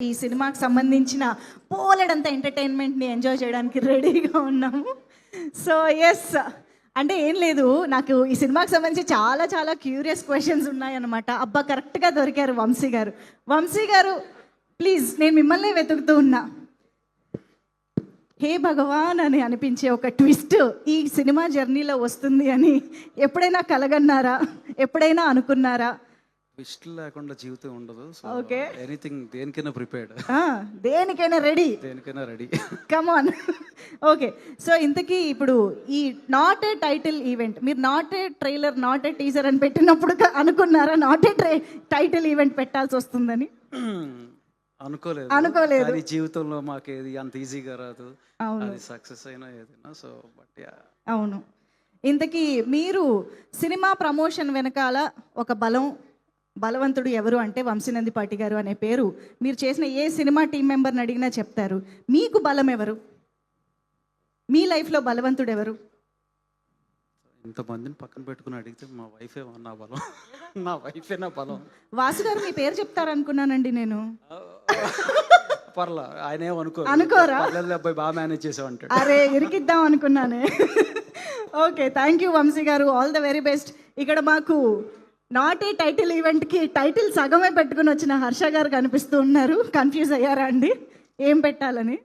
ఈ సినిమాకి సంబంధించిన పోలెడంత ఎంటర్టైన్మెంట్ని ఎంజాయ్ చేయడానికి రెడీగా ఉన్నాము. సో ఎస్, అంటే ఏం లేదు, నాకు ఈ సినిమాకి సంబంధించి చాలా చాలా క్యూరియస్ క్వశ్చన్స్ ఉన్నాయన్నమాట. అబ్బా, కరెక్ట్గా దొరికారు వంశీ గారు. వంశీ గారు ప్లీజ్, నేను మిమ్మల్ని వెతుకుతూ ఉన్నా. హే భగవాన్ అని అనిపించే ఒక ట్విస్ట్ ఈ సినిమా జర్నీలో వస్తుంది అని ఎప్పుడైనా కలగన్నారా? ఎప్పుడైనా అనుకున్నారా? ట్విస్ట్ లేకుండా జీవితం ఉండదు. ఓకే, ఎనీథింగ్, దేనికైనా ప్రిపేర్డ్, దేనికైనా రెడీ, దేనికైనా ready. Come on. Okay, so ఇంతకీ ఇప్పుడు ఈ నాట్ ఏ టైటిల్ ఈవెంట్, మీరు not a trailer, not a teaser అని పెట్టినప్పుడు అనుకున్నారా నాట్ ఏ టైటిల్ ఈవెంట్ పెట్టాల్సి వస్తుందని? అనుకోలేదు. కానీ జీవితంలో మాకు ఏది అంత ఈజీగా రాదు. అది సక్సెస్ అయినా ఏదైనా. సో బట్ అవును. ఇంతకీ మీరు సినిమా ప్రమోషన్ వెనకాల ఒక బలవంతుడు ఎవరు అంటే వంశీనందిపాటి గారు అనే పేరు మీరు చేసిన ఏ సినిమా టీం మెంబర్ని అడిగినా చెప్తారు. మీకు బలం ఎవరు? మీ లైఫ్లో బలవంతుడు ఎవరు? ఇంతమందిని పక్కన పెట్టుకుని అడిగితే మా వైఫే నా బలం. నా వైఫే నా బలం. వాసు గారు మీ పేరు చెప్తారనుకున్నానండి నేను. పర్లా, ఆయన అనుకోరా? అబ్బాయి బాగా మేనేజ్ చేసామంటాడు. అరే, ఇరికిద్దాం అనుకున్నానే. ఓకే, థ్యాంక్ యూ వంశీ గారు, ఆల్ ద వెరీ బెస్ట్. ఇక్కడ మాకు నాట్ ఏ టైటిల్ ఈవెంట్కి టైటిల్ సగమే పెట్టుకుని వచ్చిన హర్ష గారు కనిపిస్తూ ఉన్నారు. కన్ఫ్యూజ్ అయ్యారా అండి ఏం పెట్టాలని?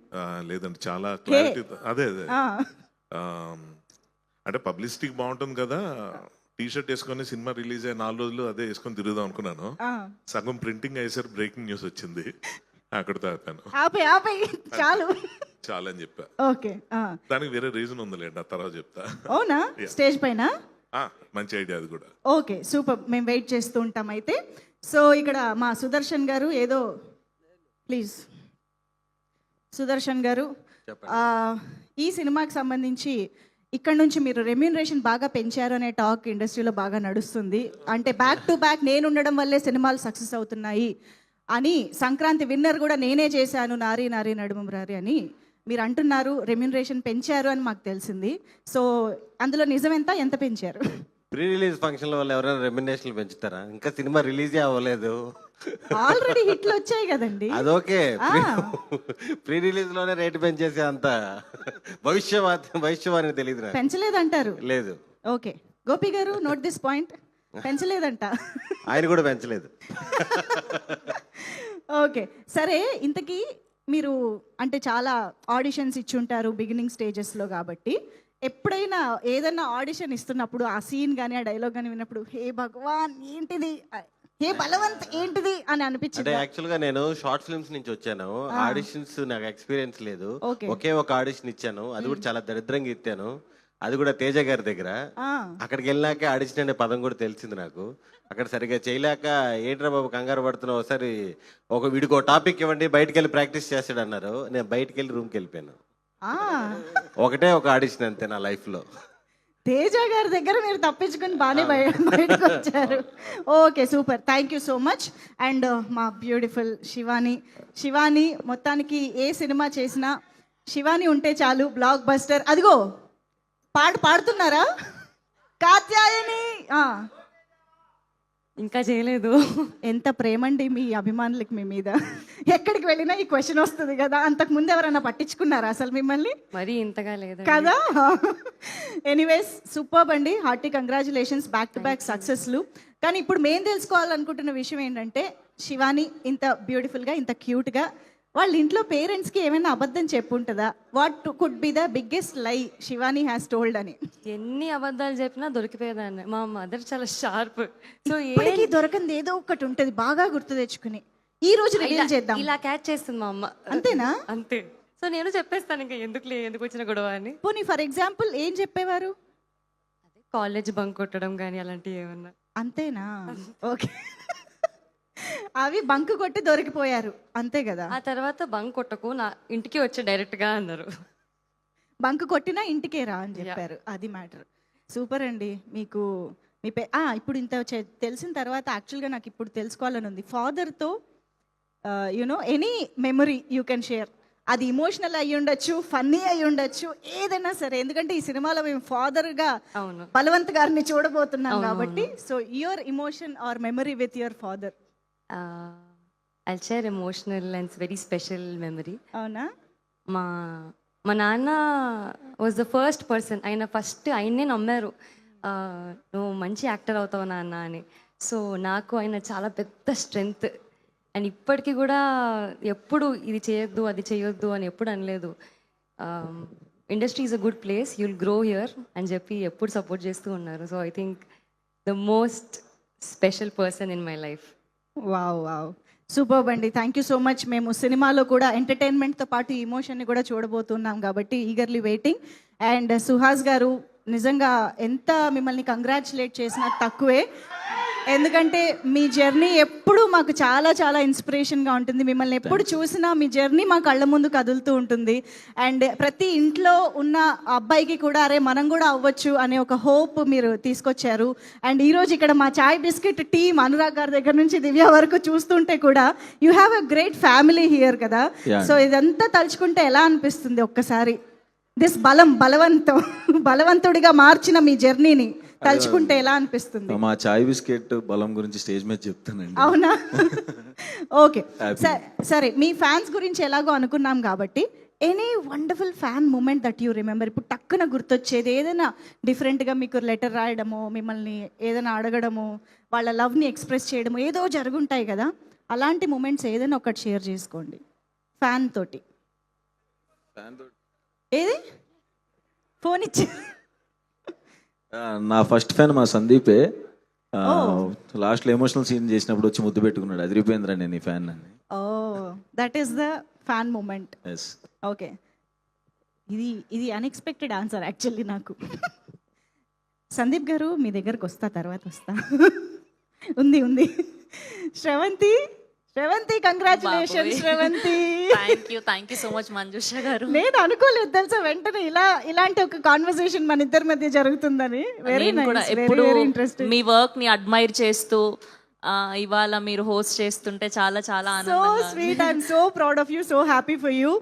లేదండి, చాలా క్లారిటీ. అదే అంటే పబ్లిసిటీకి బాగుంటుంది కదా. టీ షర్ట్ వేసుకొని సినిమా రిలీజ్ అయ్యి 4 రోజులు అదే వేసుకొని తిరుగుదాం అనుకున్నాను. సగం ప్రింటింగ్ అయ్యేసరి బ్రేకింగ్ న్యూస్ వచ్చింది. అక్కడితో చాలు చాలా అని చెప్పా. ఓకే, దానికి వేరే రీజన్ ఉందిలేండి, ఆ తర్వాత చెప్తా. అవునా? స్టేజ్ పైన మంచి ఐడియా అది కూడా. ఓకే, సూపర్, మేము వెయిట్ చేస్తూ ఉంటాం అయితే. సో ఇక్కడ మా సుదర్శన్ గారు ఏదో, ప్లీజ్ సుదర్శన్ గారు, ఈ సినిమాకి సంబంధించి ఇక్కడ నుంచి మీరు రెమ్యూనరేషన్ బాగా పెంచారు అనే టాక్ ఇండస్ట్రీలో బాగా నడుస్తుంది. అంటే బ్యాక్ టు బ్యాక్ నేను ఉండడం వల్లే సినిమాలు సక్సెస్ అవుతున్నాయి అని, సంక్రాంతి విన్నర్ కూడా నేనే చేశాను నారీ నారీ నడుము రారి అని మీరు అంటున్నారు. రెమ్యూనరేషన్ పెంచారు అని మాకు తెలిసింది. సో అందులో నిజం ఎంత పెంచారు? ప్రీ రిలీజ్ ఫంక్షన్ల వల్ల ఎవరైనా రెమ్యునరేషన్లు పెంచుతారా? ఇంకా సినిమా రిలీజే అవ్వలేదు, ఆల్రెడీ హిట్లు వచ్చాయి కదండి. అదొకే, ప్రీ రిలీజ్ లోనే రేటు పెంచేసి అంత భవిష్యవాణి తెలియదు. పెంచలేదంటారు? లేదు. ఓకే, గోపి గారు నోట్ దిస్ పాయింట్, పెంచలేదంట. ఆయన కూడా పెంచలేదు. ఓకే, సరే, ఇంతకీ మీరు అంటే చాలా ఆడిషన్స్ ఇచ్చి ఉంటారు బిగినింగ్ స్టేజెస్లో కాబట్టి, ఎప్పుడైనా ఏదైనా ఆడిషన్ ఇస్తున్నప్పుడు ఆ సీన్ కానీ ఆ డైలాగ్ కానీ విన్నప్పుడు హే భగవాన్ ఏంటిది, హే బలవంత్ ఏంటిది అని అనిపించింది? అంటే యాక్చువల్గా నేను షార్ట్ ఫిల్మ్స్ నుంచి వచ్చాను. ఆడిషన్స్ నాకు ఎక్స్పీరియన్స్ లేదు. ఒకే ఒక ఆడిషన్ ఇచ్చాను, అది కూడా చాలా దరిద్రంగా ఇచ్చాను. అది కూడా తేజ గారి దగ్గర. అక్కడికి వెళ్ళాక ఆడిషన్ అనే పదం కూడా తెలిసింది నాకు. అక్కడ సరిగ్గా చేయలేక ఏంట్రా బాబు కంగారు పడుతున్నావు, ఒకసారి వీడికి ఒక టాపిక్ ఇవ్వండి బయటికి వెళ్ళి ప్రాక్టీస్ చేస్తాడు అన్నారు. నేను బయటికి వెళ్ళి రూమ్కి వెళ్ళిపోయాను. ఒకటే ఒక ఆడిషన్ అంతే నా లైఫ్ లో. తేజ గారి దగ్గర మీరు తప్పించుకుని బాగానే బయటకు వచ్చారు. Okay, super, thank you so much. And మా బ్యూటిఫుల్ శివాని మొత్తానికి ఏ సినిమా చేసినా శివాని ఉంటే చాలు, బ్లాక్ బస్టర్. అదిగో పాడుతున్నారా కాత్యాయని? ఇంకా చేయలేదు. ఎంత ప్రేమండి మీ అభిమానులకి మీ మీద. ఎక్కడికి వెళ్ళినా ఈ క్వశ్చన్ వస్తుంది కదా. అంతకు ముందు ఎవరైనా పట్టించుకున్నారా అసలు మిమ్మల్ని? మరి ఇంతగా లేదు కదా. ఎనీవేస్, సూపర్బ్ అండి, hearty congratulations, back to back సక్సెస్లు. కానీ ఇప్పుడు మేము తెలుసుకోవాలనుకుంటున్న విషయం ఏంటంటే, శివాని ఇంత బ్యూటిఫుల్గా, ఇంత క్యూట్గా వాళ్ళ ఇంట్లో పేరెంట్స్కి ఏమైనా అబద్ధం చెప్పుంటుందా? What could be the biggest lie Shivani has told అని? ఎన్ని అబద్ధాలు చెప్పినా దొరికిపోయేదాన్ని. మా మదర్ చాలా షార్ప్. సో ఇప్పటికీ దొరకంది ఏదో ఒకటి ఉంటుంది, బాగా గుర్తు తెచ్చుకుని ఈ రోజు రివీల్ చేద్దాం ఇలా క్యాచ్ చేస్తుంది మా అమ్మ. అంతేనా? అంతే. సో నేను చెప్పేస్తాను ఇంకా ఎందుకు వచ్చిన గొడవ అని. పోనీ ఫర్ ఎగ్జాంపుల్ ఏం చెప్పేవారు? కాలేజ్ బంక్ కొట్టడం కానీ అలాంటివి ఏమన్నా. అంతేనా? ఓకే, అవి బంక్ కొట్టి దొరికిపోయారు అంతే కదా. ఆ తర్వాత బంక్ కొట్టకు, నా ఇంటికి వచ్చి డైరెక్ట్ గా అన్నారు. బంక్ కొట్టినా ఇంటికే రా అని చెప్పారు, అది మ్యాటర్. సూపర్ అండి. మీకు మీ ఇప్పుడు ఇంత తెలిసిన తర్వాత యాక్చువల్గా నాకు ఇప్పుడు తెలుసుకోవాలని ఉంది. ఫాదర్తో you know any memory you can share. అది ఇమోషనల్ అయ్యి ఉండొచ్చు, ఫన్నీ అయ్యి ఉండొచ్చు, ఏదైనా సరే. ఎందుకంటే ఈ సినిమాలో మేము ఫాదర్గా బలవంత్ గారిని చూడబోతున్నాం కాబట్టి. So your emotion or memory with your father. I share emotional and very special memory. అవునా? మా మా నాన్న వాజ్ ద ఫస్ట్ పర్సన్. ఆయన ఫస్ట్ ఆయన్నే నమ్మారు, నువ్వు మంచి యాక్టర్ అవుతావు నాన్న అని. సో నాకు ఆయన చాలా పెద్ద స్ట్రెంగ్త్. అండ్ ఇప్పటికీ కూడా ఎప్పుడు ఇది చేయొద్దు అది చేయొద్దు అని ఎప్పుడు అనలేదు. Industry is a good place, you will grow here అని చెప్పి ఎప్పుడు సపోర్ట్ చేస్తూ ఉన్నారు. So I think the most special person in my life. Wow wow, superb అండి. Thank you so much. మేము సినిమాలో కూడా ఎంటర్టైన్మెంట్తో పాటు ఇమోషన్ని కూడా చూడబోతున్నాం కాబట్టి ఈగర్లీ వెయిటింగ్. అండ్ సుహాస్ గారు, నిజంగా ఎంత మిమ్మల్ని కంగ్రాచులేట్ చేసినా తక్కువే. ఎందుకంటే మీ జర్నీ ఎప్పుడు మాకు చాలా చాలా ఇన్స్పిరేషన్గా ఉంటుంది. మిమ్మల్ని ఎప్పుడు చూసినా మీ జర్నీ మా కళ్ళ ముందు కదులుతూ ఉంటుంది. అండ్ ప్రతి ఇంట్లో ఉన్న అబ్బాయికి కూడా అరే మనం కూడా అవ్వచ్చు అనే ఒక హోప్ మీరు తీసుకొచ్చారు. అండ్ ఈరోజు ఇక్కడ మా చాయ్ బిస్కెట్ టీమ్ అనురాగ్ గారి దగ్గర నుంచి దివ్య వరకు చూస్తుంటే కూడా you have a great family here కదా. సో ఇదంతా తలుచుకుంటే ఎలా అనిపిస్తుంది ఒక్కసారి? దిస్ బలవంతుడిగా మార్చిన మీ జర్నీని తలుచుకుంటే ఎలా అనిపిస్తుంది? మా చాయ్ బిస్కెట్ బలం గురించి స్టేజ్ మీద చెప్తానండి. అవునా? ఓకే, సరే. మీ ఫ్యాన్స్ గురించి ఎలాగో అనుకున్నాం కాబట్టి any wonderful fan moment that you remember, ఇప్పుడు టక్కున గుర్తొచ్చేది ఏదైనా డిఫరెంట్గా మీకు లెటర్ రాయడము, మిమ్మల్ని ఏదైనా అడగడము, వాళ్ళ లవ్ని ఎక్స్ప్రెస్ చేయడము, ఏదో జరుగుంటాయి కదా. అలాంటి మూమెంట్స్ ఏదైనా ఒకటి షేర్ చేసుకోండి ఫ్యాన్ తోటి. ఏది? ఫోన్ ఇచ్చి నా ఫస్ట్ ఫ్యాన్ మా సందీపే. లాస్ట్లో ఎమోషనల్ సీన్ చేసినప్పుడు వచ్చి ముద్దు పెట్టుకున్నాడు, అదిరిపోయిందిరా నేను ఈ ఫ్యాన్ అని. Oh, that is the fan moment. Yes. Okay, ఇది అన్ఎక్స్పెక్టెడ్ ఆన్సర్ యాక్చువల్లీ నాకు. సందీప్ గారు మీ దగ్గరకు వస్తా, తర్వాత వస్తా. ఉంది Sravanthi congratulations Sravanthi. Thank you so much Manjusha garu. నేను అనుకోలేదు తెలుసా వెంటనే ఇలాంటి ఒక కాన్వర్సేషన్ మన ఇద్దరి మధ్య జరుగుతుందని. వెరీ నైస్, ఎప్పుడు వెరీ ఇంట్రెస్టింగ్. మీ వర్క్ ని అడ్మైర్ చేస్తూ ఇవాళ మీరు హోస్ట్ చేస్తుంటే చాలా చాలా so sweet. I'm so proud of you, so happy for you.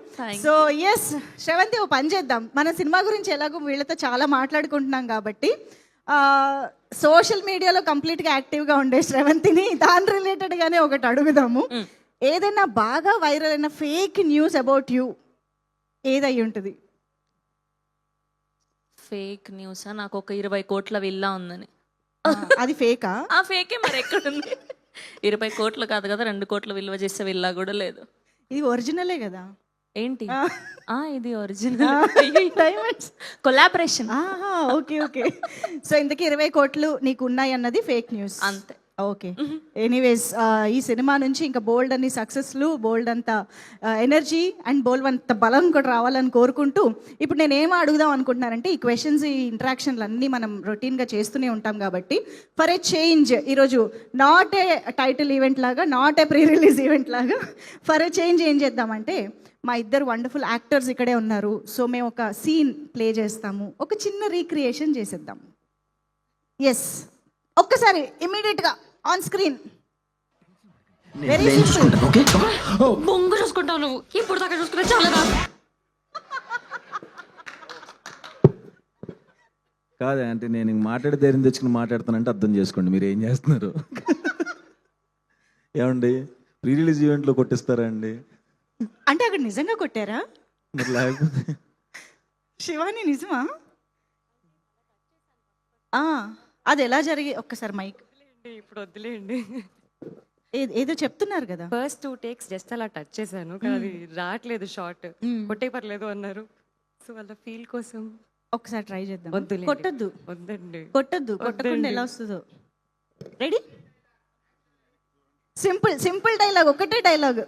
So yes Sravanthi, ఓ పని చేద్దాం. మన సినిమా గురించి ఎలాగో వీళ్ళతో చాలా మాట్లాడుకుంటున్నాం కాబట్టి సోషల్ మీడియాలో కంప్లీట్గా యాక్టివ్గా ఉండే శ్రవంతిని దాని రిలేటెడ్గానే ఒకటి అడుగుదాము. ఏదైనా బాగా వైరల్ అయిన ఫేక్ న్యూస్ అబౌట్ యూ ఏదై ఉంటుంది? ఫేక్ న్యూస్ నాకు ఒక 20 కోట్ల విల్లా ఉందని. అది ఫేకా? ఆ ఫేకే మరి ఎక్కడుంది? 20 కోట్లు కాదు కదా, 2 కోట్ల విలువ చేసే విల్లా కూడా లేదు. ఇది ఒరిజినలే కదా. ఏంటి? ఇది original diamonds collaboration. Okay. So ఇంతకీ 20 కోట్లు నీకు ఉన్నాయి అన్నది ఫేక్ న్యూస్ అంతే. ఓకే. ఎనీవేస్, ఈ సినిమా నుంచి ఇంకా బోల్డ్ అన్ని సక్సెస్లు, బోల్డ్ అంత ఎనర్జీ అండ్ బోల్డ్ అంత బలం కూడా రావాలని కోరుకుంటూ ఇప్పుడు నేను ఏం అడుగుదాం అనుకుంటున్నానంటే, ఈ క్వశ్చన్స్, ఈ ఇంటరాక్షన్లు అన్నీ మనం రొటీన్గా చేస్తూనే ఉంటాం కాబట్టి ఫర్ ఏ చేంజ్ ఈరోజు నాట్ ఏ టైటిల్ ఈవెంట్ లాగా, not a pre release event లాగా, ఫర్ ఏ చేంజ్ ఏం చేద్దామంటే, మా ఇద్దరు వండర్ఫుల్ యాక్టర్స్ ఇక్కడే ఉన్నారు. సో మేము ఒక సీన్ ప్లే చేస్తాము, ఒక చిన్న రీక్రియేషన్ చేసేద్దాం. ఎస్, ఒక్కసారి ఇమ్మీడియట్గా ఆన్ స్క్రీన్. Very simple. బొంగు చూసుకుంటావు నువ్వు, ఇప్పుడు దాకా చూసుకుంటే చాలా. కాదే అంటే నేను ఇంక మాట్లాడే ధైర్యం తెచ్చుకుని మాట్లాడుతానంటే అర్థం చేసుకోండి మీరు ఏం చేస్తున్నారు. ఏమండి, ప్రీ రిలీజ్ ఈవెంట్లో కొట్టిస్తారా అండి? అంటే అక్కడ నిజంగా కొట్టారా? మరి లేకపోతే శివాని నిజమా? అది ఎలా జరిగి ఒక్కసారి మైక్ ఇప్పుడు వద్దులేండి. ఏదో చెప్తున్నారు కదా. ఫస్ట్ 2 takes జస్ట్ అలా టచ్ చేశాను, కానీ అది రావట్లేదు షార్ట్. కొట్టే పర్లేదు అన్నారు. సో వాళ్ళ ఫీల్ కోసం ఒకసారి ట్రై చేద్దాం. వద్దులే, కొట్టద్దు, వద్దండి, కొట్టకుండా ఎలా వస్తుందో. రెడీ? సింపుల్ డైలాగ్, ఒకటే డైలాగ్.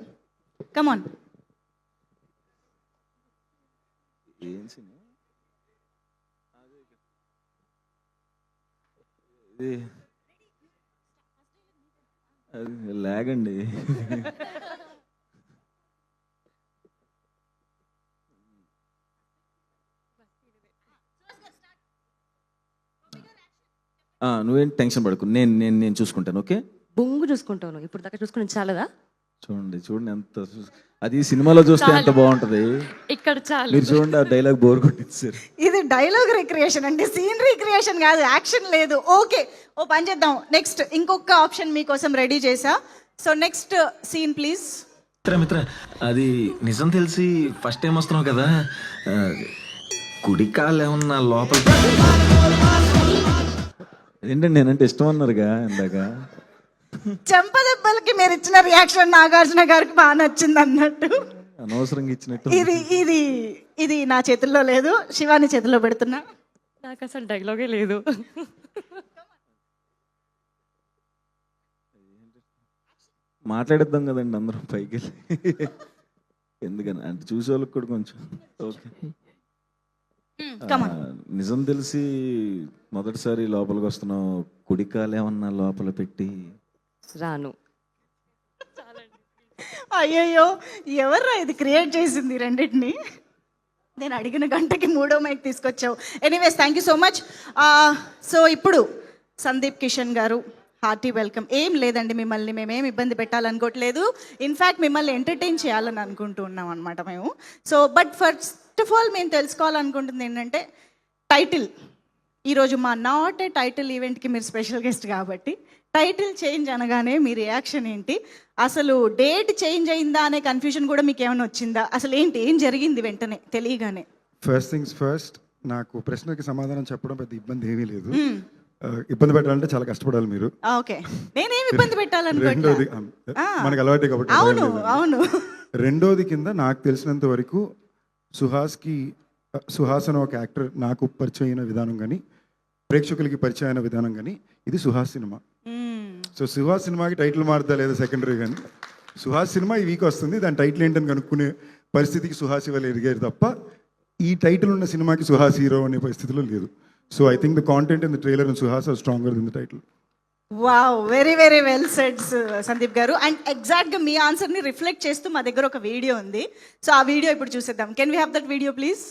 కమాన్. ఏం సినిమా అది? లాగండి. నువ్వేం టెన్షన్ పడకు, నేను చూసుకుంటాను. ఓకే, బొంగు చూసుకుంటాను. ఇప్పుడు దాకా చూసుకుని చాలదా? చూడండి ఎంత అది సినిమాలో చూస్తే ఎంత బాగుంటది. ఇక్కడ చాలు. మీరు చూడండి, ఆ డైలాగ్ బోర్ కొట్టించారు. ఇది డైలాగ్ రిక్రియేషన్ అండి, సీన్ రిక్రియేషన్ కాదు, యాక్షన్ లేదు. ఓకే, ఓ పని చేద్దాం. నెక్స్ట్ ఇంకొక ఆప్షన్ మీకోసం రెడీ చేసా. So next scene please. Mitra అది నిజం తెలిసి ఫస్ట్ టైం వస్తున్నావు కదా, కుడి కాలు ఏమన్నా లోపల ఏంటండి, నేనంటే ఇష్టం అన్నారుగా ఇందాక. చెంపదెబ్బలకి మీరు ఇచ్చిన రియాక్షన్ నాగార్జున గారికి బాగా నచ్చింది అన్నట్టు. అనవసరంగా ఇచ్చినట్టు. ఇది నా చేతుల్లో లేదు, శివాని చేతిలో పెడుతున్నా. నాకు అసలు డైలాగే లేదు. మాట్లాడేద్దాం కదండి అందరం పైకి వెళ్ళి. ఎందుకని అంటే చూసే వాళ్ళకి కూడా కొంచెం ఓకే. నిజం తెలిసి మొదటిసారి లోపలికి వస్తున్నావు, కుడికాలు ఏమన్నా లోపల పెట్టి రాను. అయ్యయ్యో, ఎవర్రా ఇది క్రియేట్ చేసింది రెండింటిని? నేను అడిగిన గంటకి 3వ మైక్ తీసుకొచ్చావు. Anyways thank you so much. So ఇప్పుడు సందీప్ కిషన్ గారు, హార్టీ వెల్కమ్. ఏం లేదండి, మిమ్మల్ని మేమేం ఇబ్బంది పెట్టాలనుకోవట్లేదు. ఇన్ఫ్యాక్ట్ మిమ్మల్ని ఎంటర్టైన్ చేయాలని అనుకుంటూ ఉన్నాం అనమాట మేము. So but first of all మేము తెలుసుకోవాలనుకుంటుంది ఏంటంటే టైటిల్. ఈరోజు మా నాట్ ఏ టైటిల్ ఈవెంట్కి మీరు స్పెషల్ గెస్ట్ కాబట్టి టైటిల్ చేంజ్ అనగానే మీ రియాక్షన్ ఏంటి? అసలు డేట్ చేంజ్ అయిందా అనే కన్ఫ్యూజన్ కూడా మీకు ఏమైనా వచ్చిందా? అసలు ఏంటి, ఏం జరిగింది వెంటనే తెలియగానే? ఫస్ట్ థింగ్స్ ఫస్ట్, నాకు ప్రశ్నకి సమాధానం చెప్పడం పెద్ద ఇబ్బంది ఏమీ లేదు. ఇబ్బంది పెట్టాలంటే చాలా కష్టపడాలి మీరు. ఓకే, నేనేం ఇబ్బంది పెట్టాలనుకోవట్లేదు. రెండోది మనకు అలవాటే కాబట్టి. అవును అవును. రెండోది కింద నాకు తెలిసినంత వరకు సుహాస్ అనే ఒక యాక్టర్ నాకు పరిచయం అయిన విధానం కానీ ప్రేక్షకులకి పరిచయం అయిన విధానం కానీ ఇది సుహాస్ సినిమా. సో సుహాస్ సినిమాకి టైటిల్ మారుతా లేదా సెకండరీ, కానీ సుహాస్ సినిమా ఈ వీక్ వస్తుంది, దాని టైటిల్ ఏంటని కనుక్కునే పరిస్థితికి సుహాస్ ఇవాళ ఎదిగారు తప్ప ఈ టైటిల్ ఉన్న సినిమాకి సుహాస్ హీరో అనే పరిస్థితిలో లేదు. So I think the content in the trailer and Suhas are stronger than the title. Wow, very very well said Sandeep గారు. అండ్ ఎగ్జాక్ట్గా మీ ఆన్సర్ని రిఫ్లెక్ట్ చేస్తూ మా దగ్గర ఒక వీడియో ఉంది. సో ఆ వీడియో ఇప్పుడు చూసేద్దాం. Can we have that video please?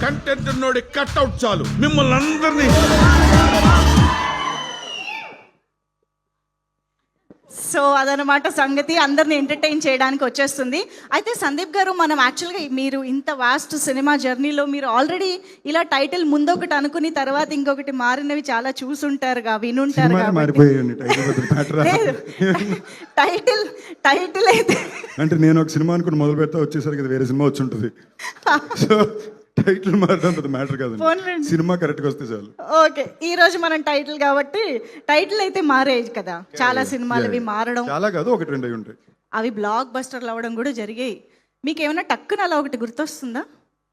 Content ఉన్నోడి కట్అవుట్ చాలు మిమ్మల్ని అందరినీ. సో అదనమాట సంగతి, అందరిని ఎంటర్టైన్ చేయడానికి వచ్చేస్తుంది. అయితే సందీప్ గారు, మనం యాక్చువల్గా మీరు ఇంత వాస్ట్ సినిమా జర్నీలో మీరు ఆల్రెడీ ఇలా టైటిల్ ముందొకటి అనుకుని తర్వాత ఇంకొకటి మారినవి చాలా చూసుంటారుగా, వినుంటారు. టైటిల్ అయితే అంటే నేను ఒక సినిమా అనుకుని మొదలు పెడతా వచ్చేసరికి అది వేరే సినిమా వచ్చి ఉంటుంది. సో టైటిల్ మారడం పెద్ద మ్యాటర్ కాదు, సినిమా కరెక్ట్గా వస్తే చాలు. ఓకే, ఈ రోజు మనం టైటిల్ కాబట్టి టైటిల్ అయితే మారేజ్ కదా, చాలా సినిమాలు అవి మారడం. చాలా కాదు, ఒకటి రెండు అయి ఉంటాయి. అవి బ్లాక్ బస్టర్లు అవ్వడం కూడా జరిగాయి. మీకు ఏమైనా టక్కున అలా ఒకటి గుర్తొస్తుందా?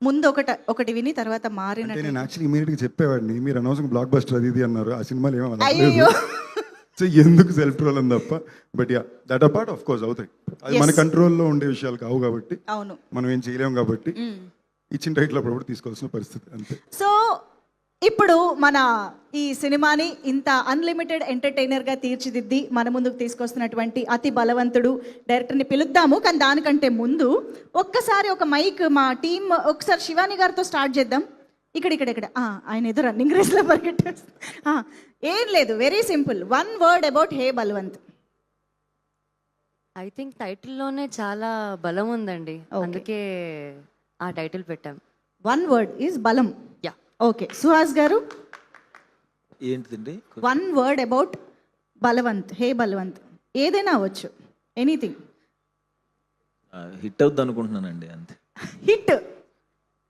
ముందు ఒకటి విని తర్వాత మారిన. నేను యాక్చువల్లీ ఇమీడియట్గా చెప్పేవాడిని, మీరు అనవసరం బ్లాక్ బస్టర్ అది ఇది అన్నారు, ఆ సినిమాలు ఏమో అయ్యో. సో ఎందుకు సెల్ఫ్ ట్రోల్ అని తప్ప. But yeah, that apart of course అవుతాయి, అది మన కంట్రోల్లో ఉండే విషయాలు కావు కాబట్టి, అవును, మనం ఏం చేయలేము కాబట్టి ఇచ్చిన టైటిల్ అప్పుడు తీసుకోవాల్సిన పరిస్థితి అంతే. సో ఇప్పుడు మన ఈ సినిమాని ఇంత అన్లిమిటెడ్ ఎంటర్టైనర్గా తీర్చిదిద్ది మన ముందుకు తీసుకొస్తున్నటువంటి అతి బలవంతుడు డైరెక్టర్ని పిలుద్దాము. కానీ దానికంటే ముందు ఒక్కసారి ఒక మైక్ మా టీం, ఒకసారి శివాని గారితో స్టార్ట్ చేద్దాం. ఇక్కడ ఆయన ఏదో రన్నింగ్ రేస్లో పరిగెట్టేస్తారు. ఏం లేదు, very simple, 1 word about hey Balwanth. I think టైటిల్లోనే చాలా బలం ఉందండి, అందుకే ఆ టైటిల్ పెట్టాం. 1 word ఈజ్ బలం. Yeah, okay. సుహాస్ గారు, ఏంటిదండి? 1 word about Balwanth, hey Balwanth, ఏదైనా అవ్వచ్చు, ఎనీథింగ్. హిట్ అవుద్ది అనుకుంటున్నానండి, అంతే. Hit,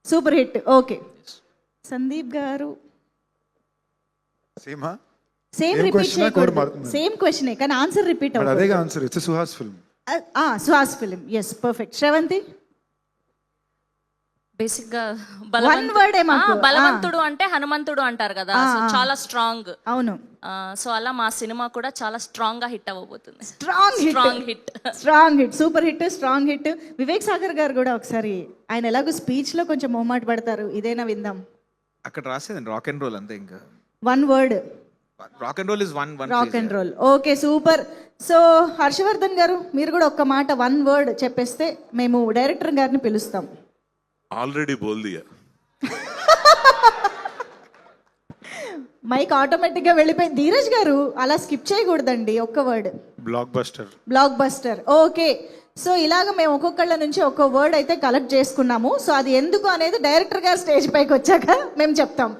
super hit. Okay, Sandeep garu same repeat చేయకూడదు, సేమ్ క్వశ్చనే కానీ ఆన్సర్ రిపీట్ అవుతుంది. అదేగా answer, it's Suhas film. Suhas film, yes, perfect. Sravanthi, basic గా One word ఏ మాకు. బలవంతుడు అంటే హనుమంతుడు అంటారు కదా, సో చాలా స్ట్రాంగ్. అవును, సో అలా మా సినిమా కూడా చాలా స్ట్రాంగ్ గా హిట్ అవ్వబోతుంది. Strong hit, strong hit, super hit, strong hit. Vivek Sagar garu కూడా ఒకసారి, ఆయన ఎలాగో స్పీచ్ లో కొంచెం మొహమాట పడతారు, ఇదేనా విందాం. అక్కడ రాసేదండి రాక్ అండ్ రోల్ అంతే, ఇంకా 1 word rock and roll is one rock and roll. Okay, super. So Harshavardhan గారు, మీరు కూడా ఒక్క మాట 1 word చెప్పేస్తే మేము డైరెక్టర్ గారిని పిలుస్తాం. ఆల్రెడీ బోల్ దియా. మైక్ ఆటోమేటిక్గా వెళ్ళిపోయింది. ధీరజ్ గారు అలా స్కిప్ చేయకూడదండి. ఒక్క word. Block buster. Block buster. Okay. So ఇలాగ మేము ఒక్కొక్కళ్ళ నుంచి ఒక్కో వర్డ్ అయితే కలెక్ట్ చేసుకున్నాము. సో అది ఎందుకు అనేది డైరెక్టర్ గారు స్టేజ్ పైకి వచ్చాక మేము చెప్తాం.